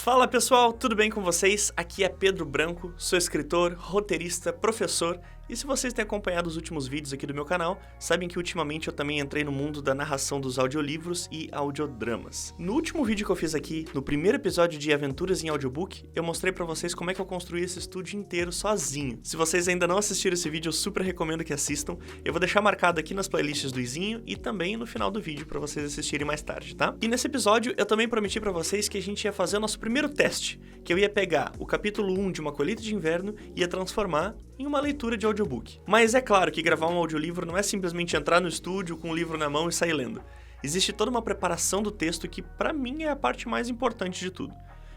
Fala pessoal, tudo bem com vocês? Aqui é Pedro Branco, sou escritor, roteirista, professor e se vocês têm acompanhado os últimos vídeos aqui do meu canal, sabem que ultimamente eu também entrei no mundo da narração dos audiolivros e audiodramas. No último vídeo que eu fiz aqui, no primeiro episódio de Aventuras em Audiobook, eu mostrei pra vocês como é que eu construí esse estúdio inteiro sozinho. Se vocês ainda não assistiram esse vídeo, eu super recomendo que assistam. Eu vou deixar marcado aqui nas playlists do Izinho e também no final do vídeo pra vocês assistirem mais tarde, tá? E nesse episódio eu também prometi pra vocês que a gente ia fazer o nosso primeiro teste, que eu ia pegar o capítulo 1 de Uma Colheita de Inverno e ia transformar em uma leitura de audiobook. Mas é claro que gravar um audiolivro não é simplesmente entrar no estúdio com o livro na mão e sair lendo. Existe toda uma preparação do texto que, pra mim, é a parte mais importante de tudo.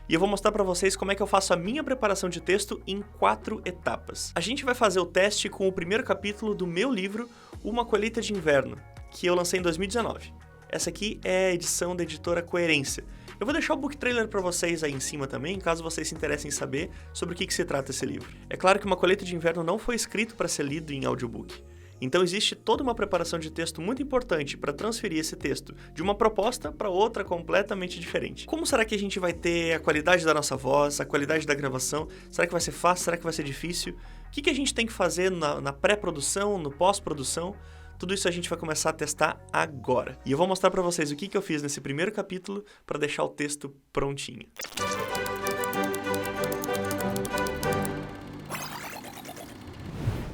E eu vou mostrar pra vocês como é que eu faço a minha preparação de texto em 4 etapas. A gente vai fazer o teste com o primeiro capítulo do meu livro, Uma Colheita de Inverno, que eu lancei em 2019. Essa aqui é a edição da editora Coerência. Eu vou deixar o book trailer pra vocês aí em cima também, caso vocês se interessem em saber sobre o que se trata esse livro. É claro que Uma Colheita de Inverno não foi escrito para ser lido em audiobook. Então existe toda uma preparação de texto muito importante para transferir esse texto de uma proposta para outra completamente diferente. Como será que a gente vai ter a qualidade da nossa voz, a qualidade da gravação? Será que vai ser fácil? Será que vai ser difícil? O que a gente tem que fazer na pré-produção, no pós-produção? Tudo isso a gente vai começar a testar agora. E eu vou mostrar pra vocês o que eu fiz nesse primeiro capítulo para deixar o texto prontinho.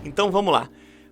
Então vamos lá.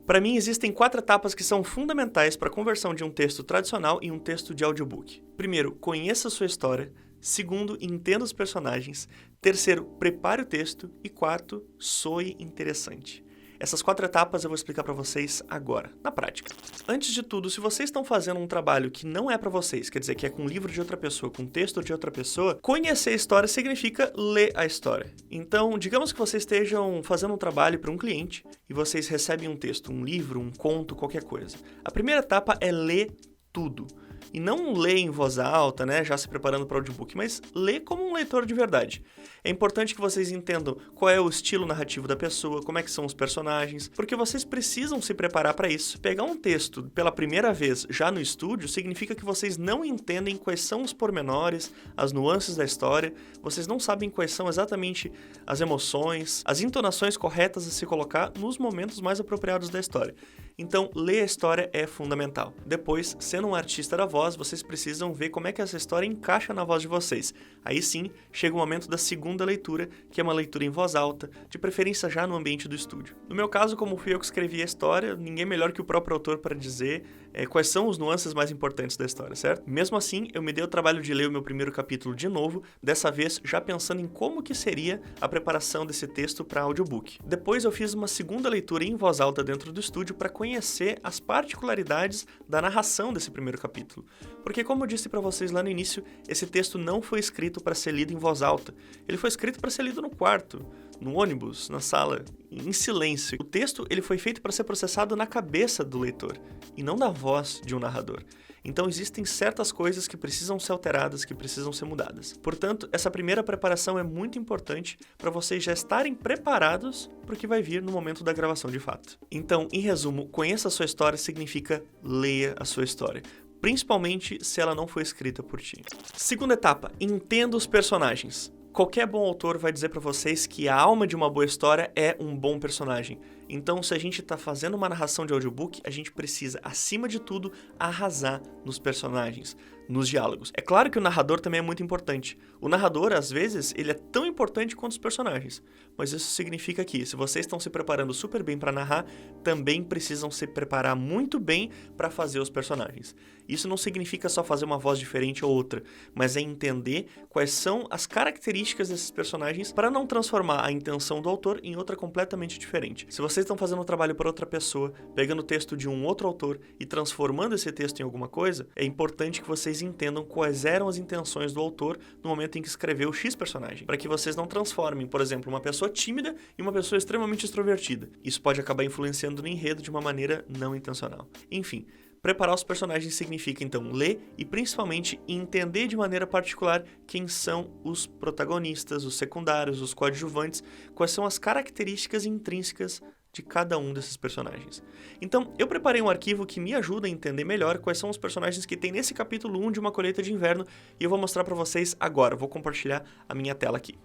Para mim existem 4 etapas que são fundamentais para a conversão de um texto tradicional em um texto de audiobook. Primeiro, conheça a sua história. Segundo, entenda os personagens. Terceiro, prepare o texto. E quarto, soe interessante. Essas 4 etapas eu vou explicar pra vocês agora, na prática. Antes de tudo, se vocês estão fazendo um trabalho que não é pra vocês, quer dizer, que é com livro de outra pessoa, com texto de outra pessoa, conhecer a história significa ler a história. Então, digamos que vocês estejam fazendo um trabalho para um cliente e vocês recebem um texto, um livro, um conto, qualquer coisa. A primeira etapa é ler tudo. E não ler em voz alta, né, já se preparando para o audiobook, mas ler como um leitor de verdade. É importante que vocês entendam qual é o estilo narrativo da pessoa, como é que são os personagens, porque vocês precisam se preparar para isso. Pegar um texto pela primeira vez já no estúdio significa que vocês não entendem quais são os pormenores, as nuances da história, vocês não sabem quais são exatamente as emoções, as entonações corretas a se colocar nos momentos mais apropriados da história. Então, ler a história é fundamental. Depois, sendo um artista da voz, vocês precisam ver como é que essa história encaixa na voz de vocês. Aí sim, chega o momento da segunda leitura, que é uma leitura em voz alta, de preferência já no ambiente do estúdio. No meu caso, como fui eu que escrevi a história, ninguém melhor que o próprio autor para dizer quais são os nuances mais importantes da história, certo? Mesmo assim, eu me dei o trabalho de ler o meu primeiro capítulo de novo, dessa vez já pensando em como que seria a preparação desse texto para audiobook. Depois eu fiz uma segunda leitura em voz alta dentro do estúdio para conhecer as particularidades da narração desse primeiro capítulo. Porque, como eu disse para vocês lá no início, esse texto não foi escrito para ser lido em voz alta. Ele foi escrito para ser lido no quarto, no ônibus, na sala, em silêncio. O texto ele foi feito para ser processado na cabeça do leitor, e não na voz de um narrador. Então existem certas coisas que precisam ser alteradas, que precisam ser mudadas. Portanto, essa primeira preparação é muito importante para vocês já estarem preparados para o que vai vir no momento da gravação de fato. Então, em resumo, conheça a sua história significa leia a sua história, principalmente se ela não foi escrita por ti. Segunda etapa, entenda os personagens. Qualquer bom autor vai dizer pra vocês que a alma de uma boa história é um bom personagem. Então, se a gente tá fazendo uma narração de audiobook, a gente precisa, acima de tudo, arrasar nos personagens, nos diálogos. É claro que o narrador também é muito importante. O narrador, às vezes, ele é tão importante quanto os personagens. Mas isso significa que, se vocês estão se preparando super bem para narrar, também precisam se preparar muito bem para fazer os personagens. Isso não significa só fazer uma voz diferente ou outra, mas é entender quais são as características desses personagens para não transformar a intenção do autor em outra completamente diferente. Se vocês estão fazendo um trabalho para outra pessoa, pegando o texto de um outro autor e transformando esse texto em alguma coisa, é importante que vocês entendam quais eram as intenções do autor no momento em que escreveu o X personagem, para que vocês não transformem, por exemplo, uma pessoa tímida em uma pessoa extremamente extrovertida. Isso pode acabar influenciando no enredo de uma maneira não intencional. Enfim, preparar os personagens significa, então, ler e, principalmente, entender de maneira particular quem são os protagonistas, os secundários, os coadjuvantes, quais são as características intrínsecas de cada um desses personagens. Então, eu preparei um arquivo que me ajuda a entender melhor quais são os personagens que tem nesse capítulo 1 de Uma Colheita de Inverno, e eu vou mostrar para vocês agora. Vou compartilhar a minha tela aqui.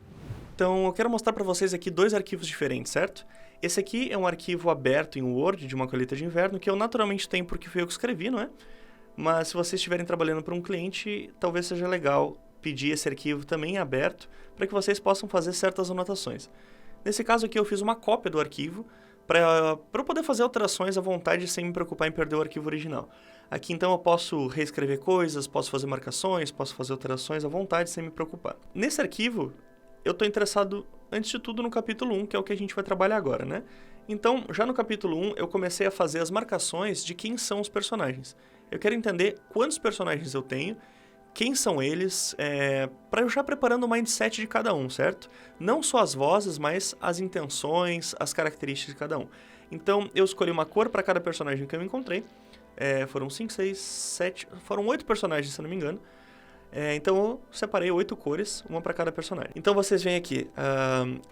Então, eu quero mostrar para vocês aqui 2 arquivos diferentes, certo? Esse aqui é um arquivo aberto em Word de Uma Colheita de Inverno, que eu naturalmente tenho porque fui eu que escrevi, não é? Mas se vocês estiverem trabalhando para um cliente, talvez seja legal pedir esse arquivo também aberto para que vocês possam fazer certas anotações. Nesse caso aqui eu fiz uma cópia do arquivo para eu poder fazer alterações à vontade sem me preocupar em perder o arquivo original. Aqui então eu posso reescrever coisas, posso fazer marcações, posso fazer alterações à vontade sem me preocupar. Nesse arquivo eu estou interessado antes de tudo no capítulo 1, que é o que a gente vai trabalhar agora, né? Então, já no capítulo 1, eu comecei a fazer as marcações de quem são os personagens. Eu quero entender quantos personagens eu tenho, quem são eles, para eu já preparando o mindset de cada um, certo? Não só as vozes, mas as intenções, as características de cada um. Então, eu escolhi uma cor para cada personagem que eu encontrei. Foram 5, 6, 7... Foram 8 personagens, se eu não me engano. Então, eu separei 8 cores, uma para cada personagem. Então, vocês veem aqui,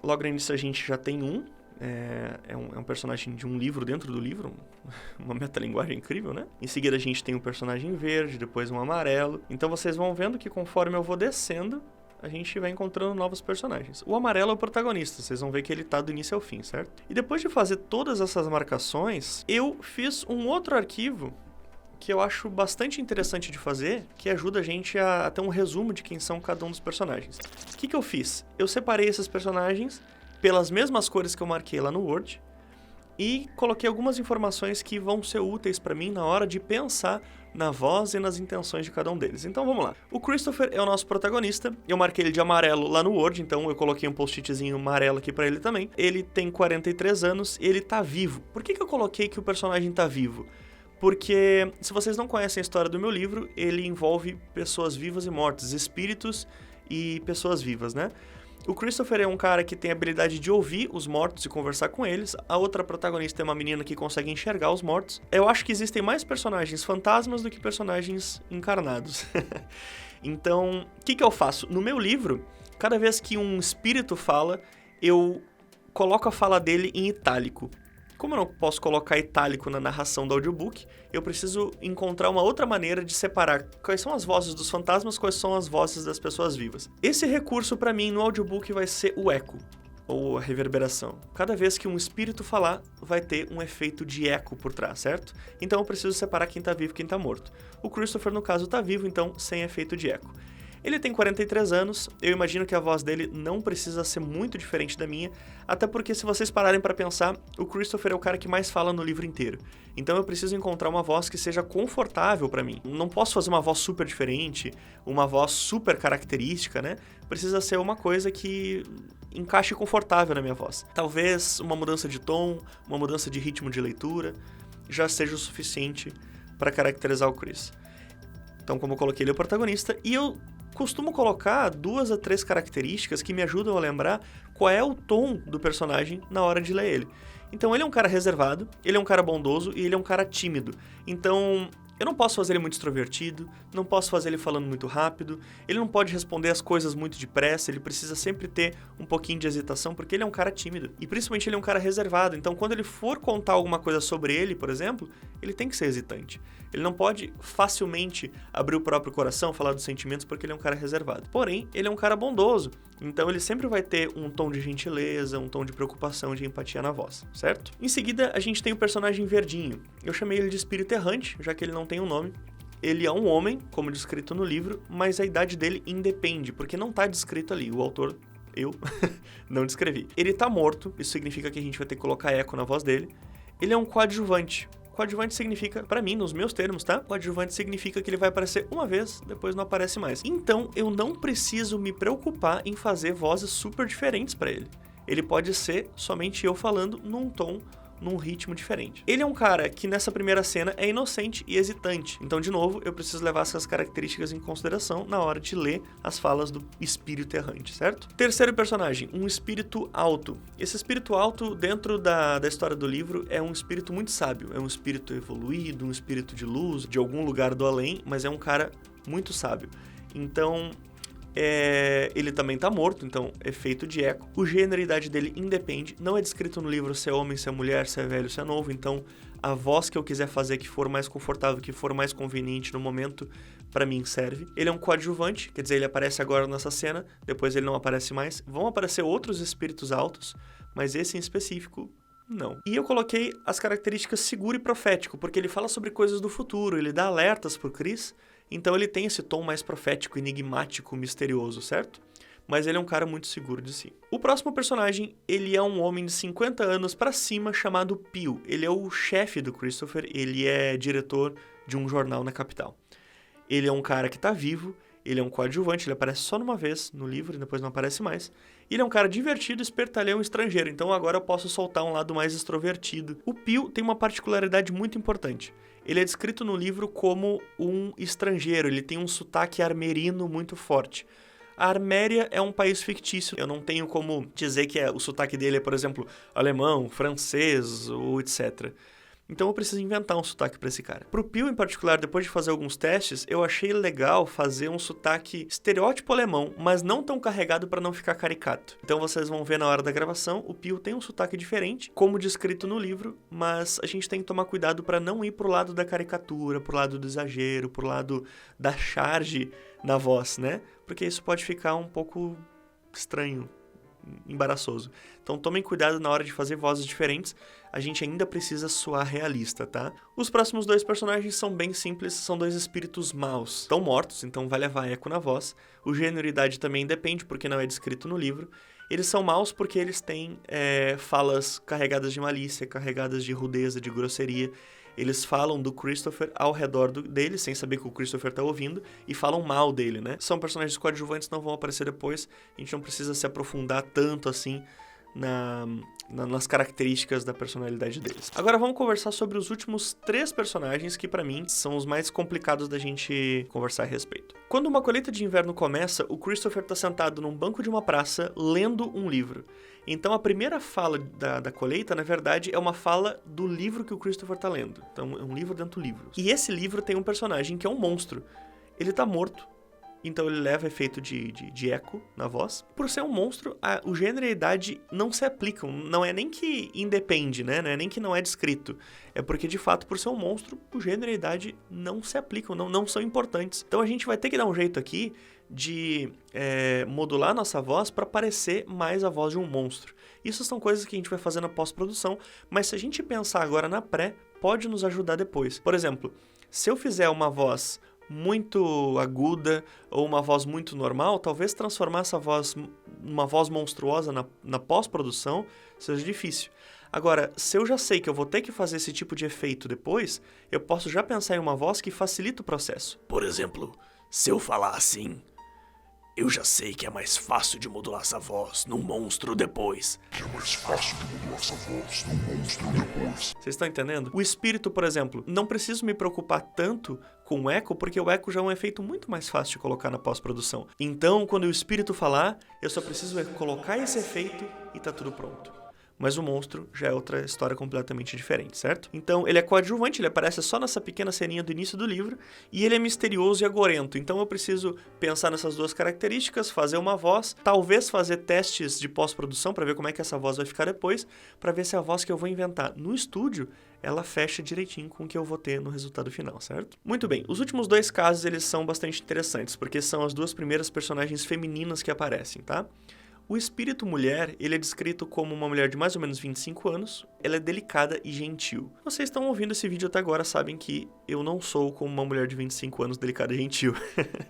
logo no início a gente já tem um. É um personagem de um livro dentro do livro, uma metalinguagem incrível, né? Em seguida a gente tem um personagem verde, depois um amarelo. Então vocês vão vendo que conforme eu vou descendo, a gente vai encontrando novos personagens. O amarelo é o protagonista, vocês vão ver que ele tá do início ao fim, certo? E depois de fazer todas essas marcações, eu fiz um outro arquivo que eu acho bastante interessante de fazer, que ajuda a gente a ter um resumo de quem são cada um dos personagens. O que eu fiz? Eu separei esses personagens pelas mesmas cores que eu marquei lá no Word e coloquei algumas informações que vão ser úteis para mim na hora de pensar na voz e nas intenções de cada um deles. Então vamos lá. O Christopher é o nosso protagonista. Eu marquei ele de amarelo lá no Word, então eu coloquei um post-itzinho amarelo aqui para ele também. Ele tem 43 anos e ele tá vivo. Por que eu coloquei que o personagem tá vivo? Porque, se vocês não conhecem a história do meu livro, ele envolve pessoas vivas e mortas, espíritos e pessoas vivas, né? O Christopher é um cara que tem a habilidade de ouvir os mortos e conversar com eles. A outra protagonista é uma menina que consegue enxergar os mortos. Eu acho que existem mais personagens fantasmas do que personagens encarnados. Então, o que eu faço? No meu livro, cada vez que um espírito fala, eu coloco a fala dele em itálico. Como eu não posso colocar itálico na narração do audiobook, eu preciso encontrar uma outra maneira de separar quais são as vozes dos fantasmas, quais são as vozes das pessoas vivas. Esse recurso, para mim, no audiobook vai ser o eco, ou a reverberação. Cada vez que um espírito falar, vai ter um efeito de eco por trás, certo? Então eu preciso separar quem tá vivo e quem tá morto. O Christopher, no caso, tá vivo, então sem efeito de eco. Ele tem 43 anos, eu imagino que a voz dele não precisa ser muito diferente da minha, até porque se vocês pararem para pensar, o Christopher é o cara que mais fala no livro inteiro. Então eu preciso encontrar uma voz que seja confortável para mim. Não posso fazer uma voz super diferente, uma voz super característica, né? Precisa ser uma coisa que encaixe confortável na minha voz. Talvez uma mudança de tom, uma mudança de ritmo de leitura, já seja o suficiente para caracterizar o Chris. Então, como eu coloquei, ele é o protagonista, e eu costumo colocar 2 a 3 características que me ajudam a lembrar qual é o tom do personagem na hora de ler ele. Então ele é um cara reservado, ele é um cara bondoso e ele é um cara tímido. Então eu não posso fazer ele muito extrovertido, não posso fazer ele falando muito rápido, ele não pode responder as coisas muito depressa, ele precisa sempre ter um pouquinho de hesitação, porque ele é um cara tímido. E principalmente ele é um cara reservado, então quando ele for contar alguma coisa sobre ele, por exemplo, ele tem que ser hesitante. Ele não pode facilmente abrir o próprio coração, falar dos sentimentos, porque ele é um cara reservado. Porém, ele é um cara bondoso, então ele sempre vai ter um tom de gentileza, um tom de preocupação, de empatia na voz, certo? Em seguida, a gente tem o personagem verdinho. Eu chamei ele de espírito errante, já que ele não tem um nome. Ele é um homem, como descrito no livro, mas a idade dele independe, porque não está descrito ali. O autor, eu, não descrevi. Ele está morto, isso significa que a gente vai ter que colocar eco na voz dele. Ele é um coadjuvante. Coadjuvante significa, pra mim, nos meus termos, tá? Coadjuvante significa que ele vai aparecer uma vez, depois não aparece mais. Então, eu não preciso me preocupar em fazer vozes super diferentes pra ele. Ele pode ser somente eu falando num tom, num ritmo diferente. Ele é um cara que nessa primeira cena é inocente e hesitante. Então, de novo, eu preciso levar essas características em consideração na hora de ler as falas do espírito errante, certo? Terceiro personagem, um espírito alto. Esse espírito alto, dentro da história do livro, é um espírito muito sábio. É um espírito evoluído, um espírito de luz, de algum lugar do além, mas é um cara muito sábio. Então, Ele também tá morto, então efeito de eco. O gênero e idade dele independe, não é descrito no livro se é homem, se é mulher, se é velho, se é novo, então a voz que eu quiser fazer que for mais confortável, que for mais conveniente no momento, pra mim serve. Ele é um coadjuvante, quer dizer, ele aparece agora nessa cena, depois ele não aparece mais. Vão aparecer outros espíritos altos, mas esse em específico, não. E eu coloquei as características seguro e profético, porque ele fala sobre coisas do futuro, ele dá alertas pro Chris, então ele tem esse tom mais profético, enigmático, misterioso, certo? Mas ele é um cara muito seguro de si. O próximo personagem, ele é um homem de 50 anos pra cima chamado Pio. Ele é o chefe do Christopher, ele é diretor de um jornal na capital. Ele é um cara que tá vivo, ele é um coadjuvante, ele aparece só numa vez no livro e depois não aparece mais. Ele é um cara divertido, espertalhão, estrangeiro, então agora eu posso soltar um lado mais extrovertido. O Pio tem uma particularidade muito importante. Ele é descrito no livro como um estrangeiro, ele tem um sotaque armerino muito forte. A Arméria é um país fictício, eu não tenho como dizer que o sotaque dele é, por exemplo, alemão, francês ou etc. Então eu preciso inventar um sotaque pra esse cara. Pro Pio, em particular, depois de fazer alguns testes, eu achei legal fazer um sotaque estereótipo alemão, mas não tão carregado pra não ficar caricato. Então vocês vão ver na hora da gravação, o Pio tem um sotaque diferente, como descrito no livro, mas a gente tem que tomar cuidado pra não ir pro lado da caricatura, pro lado do exagero, pro lado da charge na voz, né? Porque isso pode ficar um pouco estranho, embaraçoso. Então tomem cuidado na hora de fazer vozes diferentes, a gente ainda precisa soar realista, tá? Os próximos dois personagens são bem simples, são dois espíritos maus. Estão mortos, então vai levar eco na voz. O gênero e idade também depende, porque não é descrito no livro. Eles são maus porque eles têm falas carregadas de malícia, carregadas de rudeza, de grosseria. Eles falam do Christopher ao redor dele, sem saber que o Christopher tá ouvindo, e falam mal dele, né? São personagens coadjuvantes, não vão aparecer depois, a gente não precisa se aprofundar tanto assim nas características da personalidade deles. Agora vamos conversar sobre os últimos 3 personagens que pra mim são os mais complicados da gente conversar a respeito. Quando uma colheita de inverno começa, o Christopher tá sentado num banco de uma praça lendo um livro. Então a primeira fala da colheita, na verdade, é uma fala do livro que o Christopher tá lendo. Então é um livro dentro do livro. E esse livro tem um personagem que é um monstro. Ele tá morto. Então ele leva efeito de eco na voz. Por ser um monstro, o gênero e a idade não se aplicam. Não é nem que independe, né? Não é nem que não é descrito. É porque, de fato, por ser um monstro, o gênero e a idade não se aplicam, não são importantes. Então a gente vai ter que dar um jeito aqui de modular nossa voz para parecer mais a voz de um monstro. Isso são coisas que a gente vai fazer na pós-produção, mas se a gente pensar agora na pré, pode nos ajudar depois. Por exemplo, se eu fizer uma voz muito aguda ou uma voz muito normal, talvez transformar essa voz numa voz monstruosa na pós-produção seja difícil. Agora, se eu já sei que eu vou ter que fazer esse tipo de efeito depois, eu posso já pensar em uma voz que facilita o processo. Por exemplo, se eu falar assim, eu já sei que é mais fácil de modular essa voz num monstro depois. Vocês estão entendendo? O espírito, por exemplo, não preciso me preocupar tanto com o eco, porque o eco já é um efeito muito mais fácil de colocar na pós-produção. Então, quando o espírito falar, eu só preciso colocar esse efeito e tá tudo pronto. Mas o monstro já é outra história completamente diferente, certo? Então, ele é coadjuvante, ele aparece só nessa pequena ceninha do início do livro, e ele é misterioso e agorento. Então, eu preciso pensar nessas duas características, fazer uma voz, talvez fazer testes de pós-produção para ver como é que essa voz vai ficar depois, para ver se a voz que eu vou inventar no estúdio, ela fecha direitinho com o que eu vou ter no resultado final, certo? Muito bem, os últimos 2 casos, eles são bastante interessantes, porque são as 2 primeiras personagens femininas que aparecem, tá? O espírito mulher, ele é descrito como uma mulher de mais ou menos 25 anos, ela é delicada e gentil. Vocês estão ouvindo esse vídeo até agora, sabem que eu não sou como uma mulher de 25 anos delicada e gentil.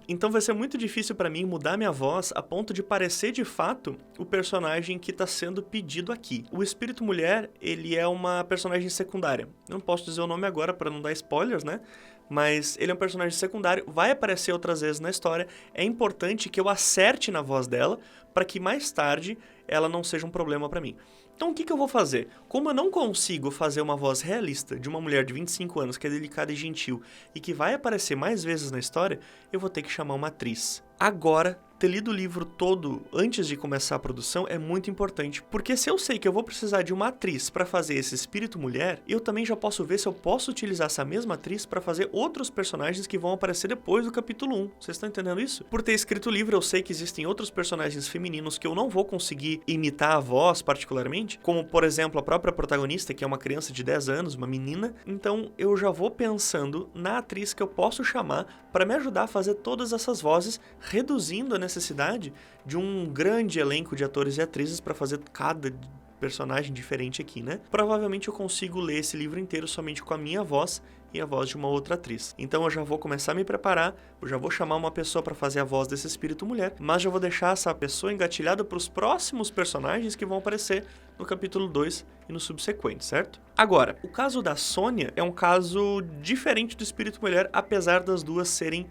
Então vai ser muito difícil pra mim mudar minha voz a ponto de parecer de fato o personagem que tá sendo pedido aqui. O espírito mulher, ele é uma personagem secundária. Eu não posso dizer o nome agora pra não dar spoilers, né? Mas ele é um personagem secundário, vai aparecer outras vezes na história. É importante que eu acerte na voz dela para que mais tarde ela não seja um problema para mim. Então o que eu vou fazer? Como eu não consigo fazer uma voz realista de uma mulher de 25 anos que é delicada e gentil e que vai aparecer mais vezes na história, eu vou ter que chamar uma atriz. Agora ter lido o livro todo antes de começar a produção é muito importante, porque se eu sei que eu vou precisar de uma atriz para fazer esse espírito mulher, eu também já posso ver se eu posso utilizar essa mesma atriz para fazer outros personagens que vão aparecer depois do capítulo 1. Vocês estão entendendo isso? Por ter escrito o livro, eu sei que existem outros personagens femininos que eu não vou conseguir imitar a voz particularmente, como por exemplo a própria protagonista, que é uma criança de 10 anos, uma menina. Então eu já vou pensando na atriz que eu posso chamar para me ajudar a fazer todas essas vozes, reduzindo a necessidade de um grande elenco de atores e atrizes para fazer cada personagem diferente aqui, né? Provavelmente eu consigo ler esse livro inteiro somente com a minha voz e a voz de uma outra atriz. Então eu já vou começar a me preparar, eu já vou chamar uma pessoa para fazer a voz desse espírito mulher, mas já vou deixar essa pessoa engatilhada para os próximos personagens que vão aparecer no capítulo 2 e no subsequente, certo? Agora, o caso da Sônia é um caso diferente do espírito mulher, apesar das duas serem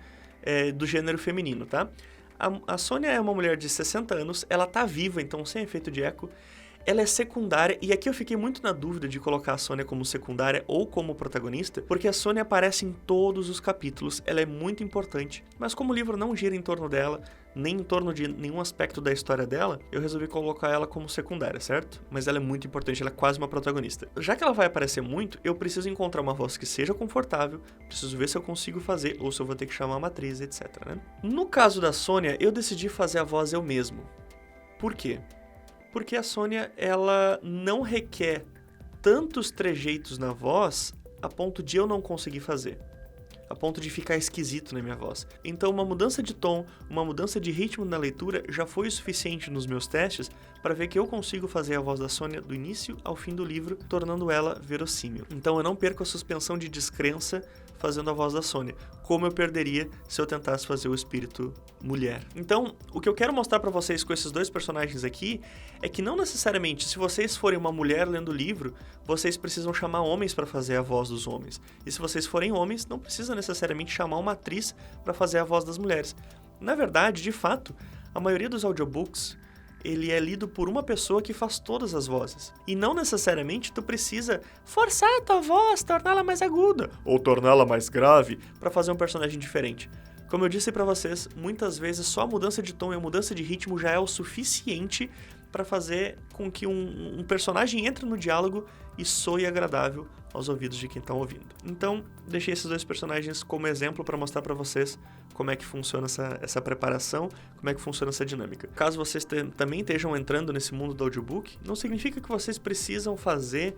do gênero feminino, tá? A Sônia é uma mulher de 60 anos, ela tá viva, então sem efeito de eco. Ela é secundária, e aqui eu fiquei muito na dúvida de colocar a Sônia como secundária ou como protagonista, porque a Sônia aparece em todos os capítulos, ela é muito importante, mas como o livro não gira em torno dela, nem em torno de nenhum aspecto da história dela, eu resolvi colocar ela como secundária, certo? Mas ela é muito importante, ela é quase uma protagonista. Já que ela vai aparecer muito, eu preciso encontrar uma voz que seja confortável, preciso ver se eu consigo fazer, ou se eu vou ter que chamar uma atriz, etc, né? No caso da Sônia, eu decidi fazer a voz eu mesmo. Por quê? Porque a Sônia, ela não requer tantos trejeitos na voz a ponto de eu não conseguir fazer. A ponto de ficar esquisito na minha voz. Então uma mudança de tom, uma mudança de ritmo na leitura já foi o suficiente nos meus testes para ver que eu consigo fazer a voz da Sônia do início ao fim do livro, tornando ela verossímil. Então eu não perco a suspensão de descrença fazendo a voz da Sônia, como eu perderia se eu tentasse fazer o espírito mulher. Então, o que eu quero mostrar pra vocês com esses dois personagens aqui é que não necessariamente, se vocês forem uma mulher lendo o livro, vocês precisam chamar homens pra fazer a voz dos homens. E se vocês forem homens, não precisa necessariamente chamar uma atriz pra fazer a voz das mulheres. Na verdade, de fato, a maioria dos audiobooks ele é lido por uma pessoa que faz todas as vozes. E não necessariamente tu precisa forçar a tua voz, torná-la mais aguda ou torná-la mais grave para fazer um personagem diferente. Como eu disse para vocês, muitas vezes só a mudança de tom e a mudança de ritmo já é o suficiente para fazer com que um personagem entre no diálogo e soe agradável aos ouvidos de quem está ouvindo. Então, deixei esses dois personagens como exemplo para mostrar para vocês como é que funciona essa preparação, como é que funciona essa dinâmica. Caso vocês também estejam entrando nesse mundo do audiobook, não significa que vocês precisam fazer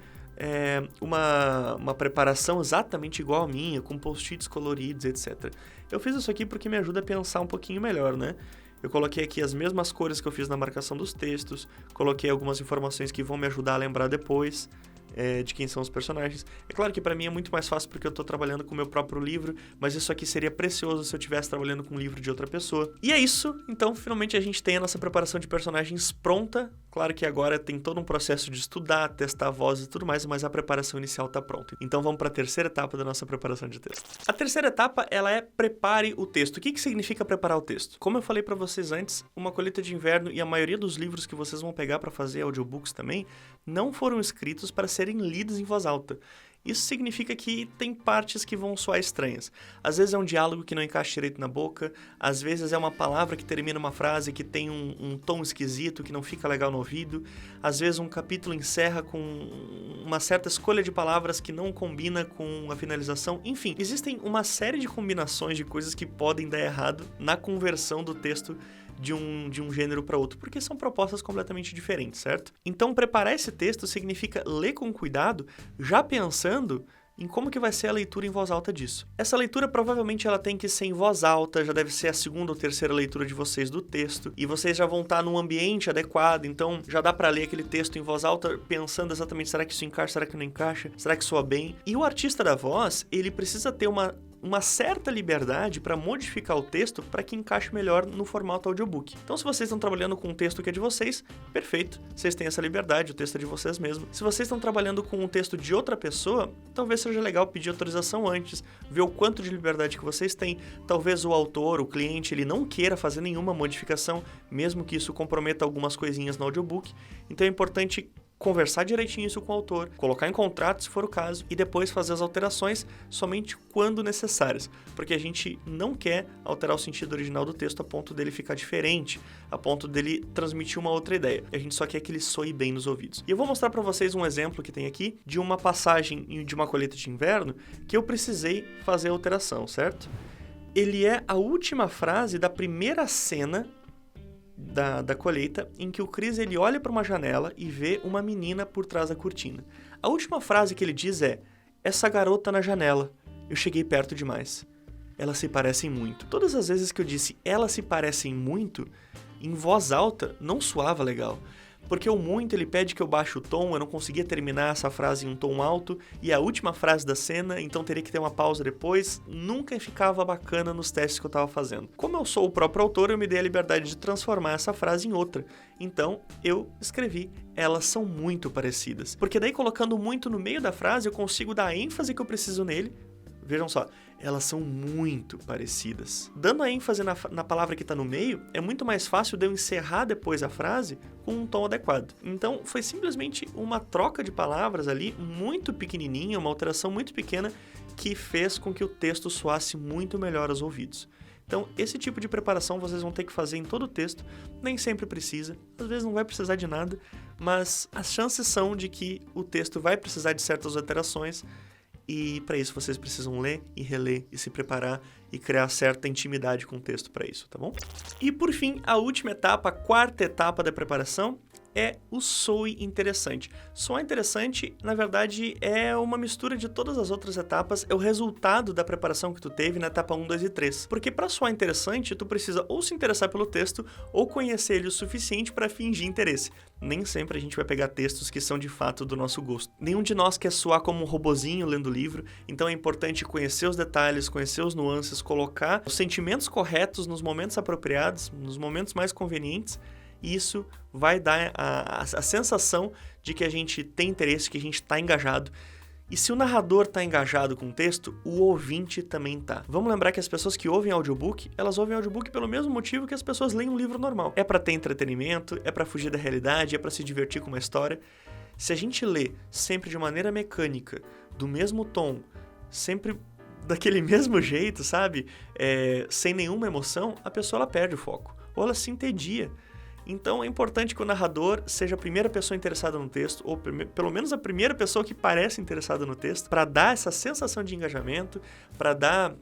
uma preparação exatamente igual a minha, com post-its coloridos, etc. Eu fiz isso aqui porque me ajuda a pensar um pouquinho melhor, né? Eu coloquei aqui as mesmas cores que eu fiz na marcação dos textos, coloquei algumas informações que vão me ajudar a lembrar depois de quem são os personagens. É claro que para mim é muito mais fácil porque eu tô trabalhando com o meu próprio livro, mas isso aqui seria precioso se eu estivesse trabalhando com um livro de outra pessoa. E é isso, então finalmente a gente tem a nossa preparação de personagens pronta. Claro que agora tem todo um processo de estudar, testar a voz e tudo mais, mas a preparação inicial tá pronta. Então vamos para a terceira etapa da nossa preparação de texto. A terceira etapa, ela é prepare o texto. O que significa preparar o texto? Como eu falei para vocês antes, Uma Colheita de Inverno e a maioria dos livros que vocês vão pegar para fazer audiobooks também, não foram escritos para serem lidos em voz alta. Isso significa que tem partes que vão soar estranhas. Às vezes é um diálogo que não encaixa direito na boca, às vezes é uma palavra que termina uma frase que tem um tom esquisito, que não fica legal no ouvido, às vezes um capítulo encerra com uma certa escolha de palavras que não combina com a finalização. Enfim, existem uma série de combinações de coisas que podem dar errado na conversão do texto de um gênero para outro, porque são propostas completamente diferentes, certo? Então, preparar esse texto significa ler com cuidado, já pensando em como que vai ser a leitura em voz alta disso. Essa leitura provavelmente ela tem que ser em voz alta, já deve ser a segunda ou terceira leitura de vocês do texto, e vocês já vão estar num ambiente adequado, então já dá para ler aquele texto em voz alta pensando exatamente, será que isso encaixa, será que não encaixa, será que soa bem? E o artista da voz, ele precisa ter uma certa liberdade para modificar o texto para que encaixe melhor no formato audiobook. Então, se vocês estão trabalhando com um texto que é de vocês, perfeito, vocês têm essa liberdade, o texto é de vocês mesmos. Se vocês estão trabalhando com um texto de outra pessoa, talvez seja legal pedir autorização antes, ver o quanto de liberdade que vocês têm. Talvez o autor, o cliente, ele não queira fazer nenhuma modificação, mesmo que isso comprometa algumas coisinhas no audiobook. Então, é importante conversar direitinho isso com o autor, colocar em contrato se for o caso, e depois fazer as alterações somente quando necessárias, porque a gente não quer alterar o sentido original do texto a ponto dele ficar diferente, a ponto dele transmitir uma outra ideia. A gente só quer que ele soe bem nos ouvidos. E eu vou mostrar para vocês um exemplo que tem aqui de uma passagem de uma colheita de inverno que eu precisei fazer alteração, certo? Ele é a última frase da primeira cena da colheita, em que o Chris ele olha para uma janela e vê uma menina por trás da cortina. A última frase que ele diz é: essa garota na janela, eu cheguei perto demais. Elas se parecem muito. Todas as vezes que eu disse elas se parecem muito, em voz alta, não soava legal. Porque o muito, ele pede que eu baixe o tom, eu não conseguia terminar essa frase em um tom alto, e a última frase da cena, então teria que ter uma pausa depois, nunca ficava bacana nos testes que eu estava fazendo. Como eu sou o próprio autor, eu me dei a liberdade de transformar essa frase em outra. Então, eu escrevi, elas são muito parecidas. Porque daí, colocando muito no meio da frase, eu consigo dar a ênfase que eu preciso nele. Vejam só, elas são muito parecidas. Dando a ênfase na palavra que está no meio, é muito mais fácil de eu encerrar depois a frase com um tom adequado. Então, foi simplesmente uma troca de palavras ali, muito pequenininha, uma alteração muito pequena, que fez com que o texto soasse muito melhor aos ouvidos. Então, esse tipo de preparação vocês vão ter que fazer em todo o texto, nem sempre precisa, às vezes não vai precisar de nada, mas as chances são de que o texto vai precisar de certas alterações. E para isso vocês precisam ler e reler e se preparar e criar certa intimidade com o texto para isso, tá bom? E por fim, a última etapa, a quarta etapa da preparação é o soe interessante. Soar interessante, na verdade, é uma mistura de todas as outras etapas, é o resultado da preparação que tu teve na etapa 1, 2 e 3. Porque para soar interessante, tu precisa ou se interessar pelo texto ou conhecer ele o suficiente para fingir interesse. Nem sempre a gente vai pegar textos que são de fato do nosso gosto. Nenhum de nós quer soar como um robozinho lendo o livro, então é importante conhecer os detalhes, conhecer os nuances, colocar os sentimentos corretos nos momentos apropriados, nos momentos mais convenientes. Isso vai dar a sensação de que a gente tem interesse, que a gente está engajado. E se o narrador está engajado com o texto, o ouvinte também está. Vamos lembrar que as pessoas que ouvem audiobook, elas ouvem audiobook pelo mesmo motivo que as pessoas leem um livro normal. É para ter entretenimento, é para fugir da realidade, é para se divertir com uma história. Se a gente lê sempre de maneira mecânica, do mesmo tom, sempre daquele mesmo jeito, sabe? Sem nenhuma emoção, a pessoa ela perde o foco. Ou ela se entedia. Então é importante que o narrador seja a primeira pessoa interessada no texto, ou pelo menos a primeira pessoa que parece interessada no texto, para dar essa sensação de engajamento, para dar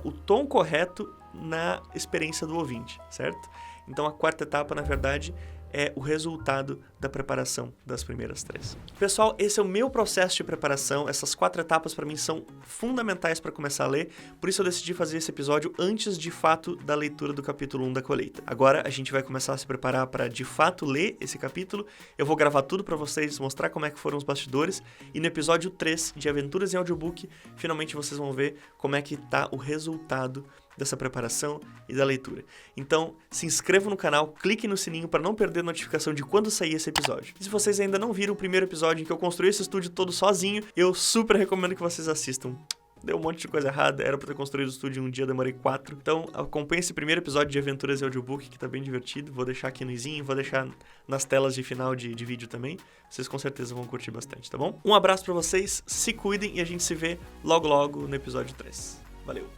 o tom correto na experiência do ouvinte, certo? Então a quarta etapa, na verdade, é o resultado da preparação das primeiras 3. Pessoal, esse é o meu processo de preparação. Essas 4 etapas para mim são fundamentais para começar a ler, por isso eu decidi fazer esse episódio antes de fato da leitura do capítulo 1 da colheita. Agora a gente vai começar a se preparar para de fato ler esse capítulo. Eu vou gravar tudo para vocês, mostrar como é que foram os bastidores, e no episódio 3 de Aventuras em Audiobook, finalmente vocês vão ver como é que tá o resultado dessa preparação e da leitura. Então, se inscrevam no canal, cliquem no sininho para não perder a notificação de quando sair esse episódio. E se vocês ainda não viram o primeiro episódio em que eu construí esse estúdio todo sozinho, eu super recomendo que vocês assistam. Deu um monte de coisa errada, era pra ter construído o estúdio em um dia, demorei 4. Então, acompanhe esse primeiro episódio de Aventuras em Audiobook, que tá bem divertido. Vou deixar aqui no izinho, vou deixar nas telas de final de vídeo também. Vocês com certeza vão curtir bastante, tá bom? Um abraço pra vocês, se cuidem e a gente se vê logo logo no episódio 3. Valeu!